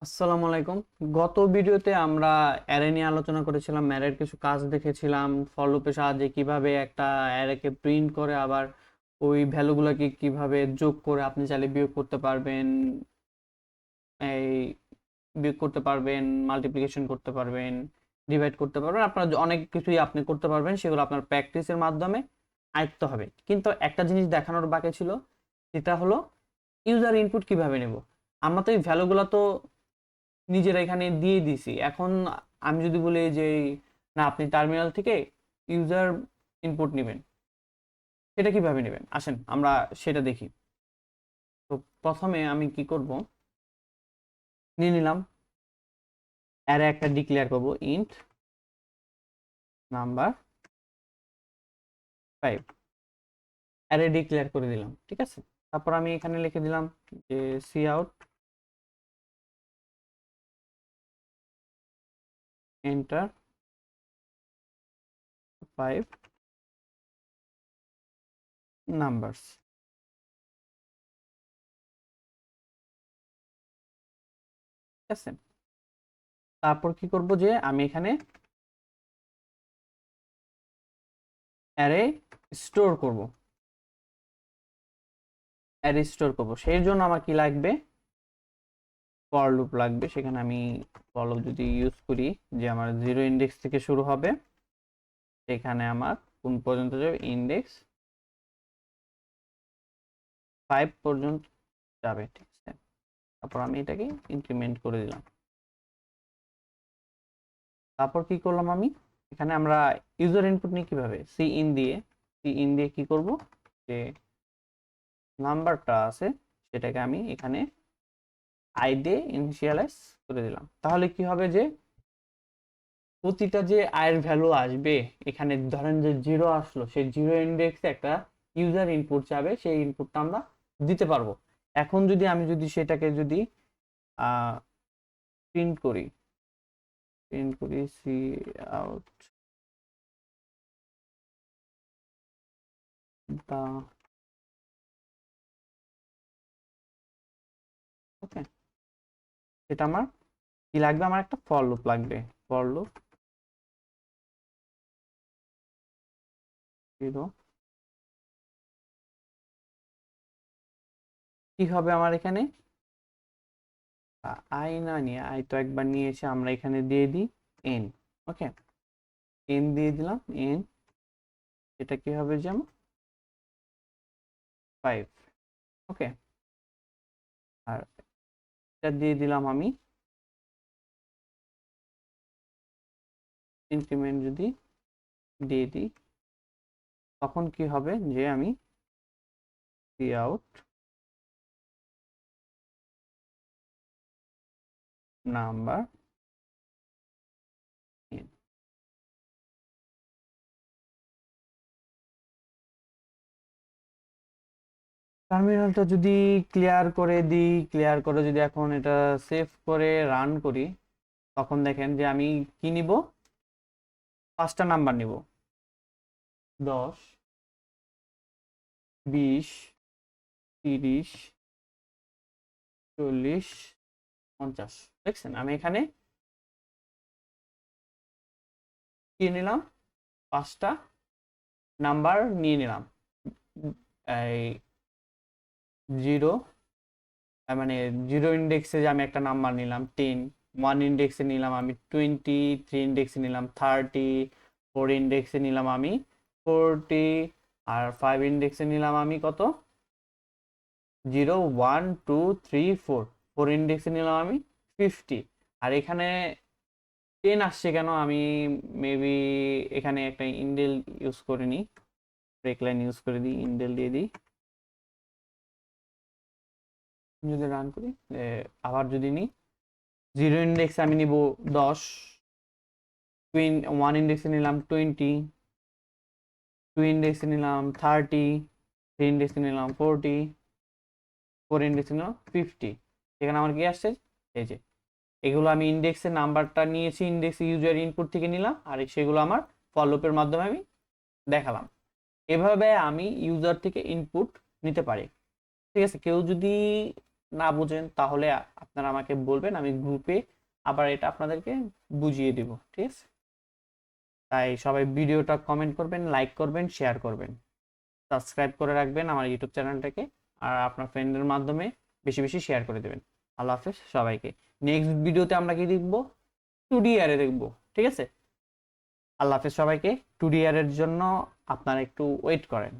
আসসালামু আলাইকুম। গত ভিডিওতে আমরা অ্যারে নিয়ে আলোচনা করেছিলাম, অ্যারের কিছু কাজ দেখেছিলাম, ফর লুপের সাহায্যে কিভাবে একটা অ্যারেকে প্রিন্ট করে আবার ওই ভ্যালুগুলোকে কিভাবে যোগ করে আপনি চাইলে বিয়োগ করতে পারবেন, এই বিয়োগ করতে পারবেন, মাল্টিপ্লিকেশন করতে পারবেন, ডিভাইড করতে পারবেন, আপনার অনেক কিছুই আপনি করতে পারবেন, সেগুলো আপনার প্র্যাকটিসের মাধ্যমে আয়ত্ত হবে। কিন্তু একটা জিনিস দেখানোর বাকি ছিল, সেটা হলো ইউজার ইনপুট কিভাবে নেব। আমরা তো এই ভ্যালুগুলো তো নিজেরা এখানে দিয়ে দিছি। এখন আমি যদি বলি যে না, আপনি টার্মিনাল থেকে ইউজার ইনপুট নেবেন, সেটা কিভাবে নেবেন, আসেন আমরা সেটা দেখি। তো প্রথমে আমি কি করব, নিয়ে নিলাম অ্যারে একটা ডিক্লেয়ার করব, ইন্ট নাম্বার 5, অ্যারে ডিক্লেয়ার করে দিলাম, ঠিক আছে। তারপর আমি এখানে লিখে দিলাম যে সি আউট এন্টার 5 নাম্বারস, ঠিক আছে। তারপর কি করব, যে আমি এখানে অ্যারে স্টোর করব, অ্যারে স্টোর করব, সেই জন্য আমার কি লাগবে, ফর লুপ লাগবে। সেখানে আমি ফর লুপ যদি ইউজ করি, যে আমার 0 ইন্ডেক্স থেকে শুরু হবে, সেখানে আমার কোন পর্যন্ত যাবে, ইন্ডেক্স 5 পর্যন্ত যাবে, ঠিক আছে। তারপর আমি এটাকে ইনক্রিমেন্ট করে দিলাম। তারপর কি করলাম, আমি এখানে আমরা ইউজার ইনপুট নিয়ে কিভাবে, সি ইন দিয়ে কি করব, যে নাম্বারটা আছে সেটাকে আমি এখানে আই দিয়ে ইনিশিয়ালাইজ করে দিলাম। তাহলে কি হবে, যে প্রতিটা যে আয়ের ভ্যালু আসবে, এখানে ধরেন যে 0 আসলো, সেই 0 ইন্ডেক্সে একটা ইউজার ইনপুট যাবে, সেই ইনপুটটা আমরা দিতে পারবো। এখন যদি আমি সেটাকে যদি প্রিন্ট করি, সি আউট দা, ওকে, সেটা আমার কি লাগবে, আমার একটা ফর লুপ লাগবে, ফর লুপ 0, কি হবে আমার এখানে, আই না নিয়ে, আই তো একবার নিয়েছে, আমরা এখানে দিয়ে দিই এন, ওকে, এন দিয়ে দিলাম, এন, এটা কি হবে, যেমন 5, ওকে। আর এটা দিয়ে দিলাম আমি ইনক্রিমেন্ট যদি দিয়ে দিই, তখন কি হবে, যে আমি সি আউট নাম্বার, টার্মিনালটা যদি ক্লিয়ার করে দিই, ক্লিয়ার করে যদি এখন এটা সেভ করে রান করি, তখন দেখেন যে আমি কি নিব, 5টা নাম্বার নিব, 10, 20, 30, 40, 50, দেখছেন আমি এখানে কি নিলাম, 5টা নাম্বার নিয়ে নিলাম। এই 0, মানে 0 ইন্ডেক্সে যে আমি একটা নাম্বার নিলাম 10, 1 ইন্ডেক্সে নিলাম আমি 20, 3 ইন্ডেক্সে নিলাম 30, 4 ইন্ডেক্সে নিলাম আমি 40, আর 5 ইন্ডেক্সে নিলাম আমি কত, 0, 1, 2, 3, 4, 4 ইন্ডেক্সে নিলাম আমি 50। আর এখানে 10 আসছে কেন, আমি মেবি এখানে একটা ইন্ডেল ইউজ করে নিই, ব্রেক লাইন ইউজ করে দিই, ইন্ডেল দিয়ে দিই। যদি রান করি, আবার যদি নিই, 0 ইন্ডেক্সে আমি নিব 10, 1 ইন্ডেক্সে নিলাম 20, 2 ইন্ডেক্সে নিলাম 30, 3 ইন্ডেক্সে নিলাম 40, 4 ইন্ডেক্সে নিলাম 50। এখানে আমার কি আসছে, এই যে এগুলো আমি ইন্ডেক্সের নাম্বারটা নিয়েছি, ইন্ডেক্স ইউজার ইনপুট থেকে নিলাম, আর সেগুলো আমার ফর লুপের মাধ্যমে আমি দেখালাম। এভাবে আমি ইউজার থেকে ইনপুট নিতে পারি, ঠিক আছে। কেউ যদি না বুঝেন তাহলে আপনারা আমাকে বলবেন, আমি গ্রুপে আবার এটা আপনাদেরকে বুঝিয়ে দিব, ঠিক আছে? তাই সবাই ভিডিওটা কমেন্ট করবেন, লাইক করবেন, শেয়ার করবেন, সাবস্ক্রাইব করে রাখবেন আমার ইউটিউব চ্যানেলটাকে, আর আপনার ফ্রেন্ডের মাধ্যমে বেশি বেশি শেয়ার করে দেবেন। আল্লাহ হাফেজ সবাইকে। নেক্সট ভিডিওতে আমরা কি দেখবো? 2D অ্যারে দেখবো, ঠিক আছে? আল্লাহ হাফেজ সবাইকে। 2D অ্যারের জন্য আপনারা একটু ওয়েট করেন।